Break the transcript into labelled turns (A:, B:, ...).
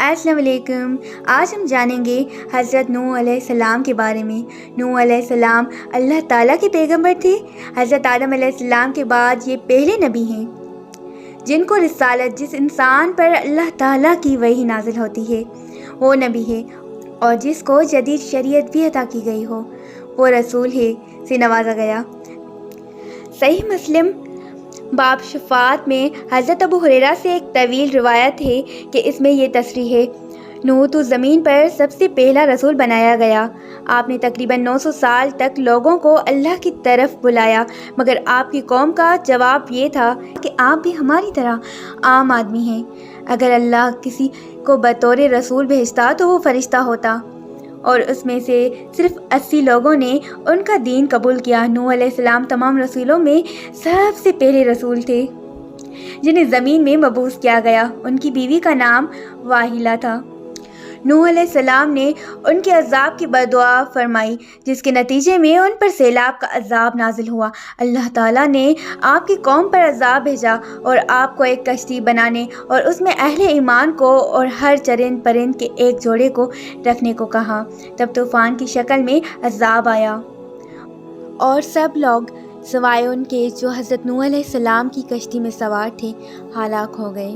A: السلام علیکم۔ آج ہم جانیں گے حضرت نوح علیہ السلام کے بارے میں۔ نوح علیہ السلام اللہ تعالیٰ کے پیغمبر تھے۔ حضرت آدم علیہ السلام کے بعد یہ پہلے نبی ہیں جن کو رسالت، جس انسان پر اللہ تعالیٰ کی وحی نازل ہوتی ہے وہ نبی ہے، اور جس کو جدید شریعت بھی عطا کی گئی ہو وہ رسول ہے سے نوازا گیا۔ صحیح مسلم باب شفاعت میں حضرت ابو ہریرہ سے ایک طویل روایت ہے کہ اس میں یہ تصریح ہے: نوح تو زمین پر سب سے پہلا رسول بنایا گیا۔ آپ نے تقریباً 900 سال تک لوگوں کو اللہ کی طرف بلایا، مگر آپ کی قوم کا جواب یہ تھا کہ آپ بھی ہماری طرح عام آدمی ہیں۔ اگر اللہ کسی کو بطور رسول بھیجتا تو وہ فرشتہ ہوتا، اور اس میں سے صرف 80 لوگوں نے ان کا دین قبول کیا۔ نوح علیہ السلام تمام رسولوں میں سب سے پہلے رسول تھے جنہیں زمین میں مبعوث کیا گیا۔ ان کی بیوی کا نام واحلہ تھا۔ نوح علیہ السلام نے ان کے عذاب کی بددعا فرمائی، جس کے نتیجے میں ان پر سیلاب کا عذاب نازل ہوا۔ اللہ تعالیٰ نے آپ کی قوم پر عذاب بھیجا اور آپ کو ایک کشتی بنانے اور اس میں اہل ایمان کو اور ہر چرند پرند کے ایک جوڑے کو رکھنے کو کہا۔ تب طوفان کی شکل میں عذاب آیا اور سب لوگ سوائے ان کے جو حضرت نوح علیہ السلام کی کشتی میں سوار تھے ہلاک ہو گئے۔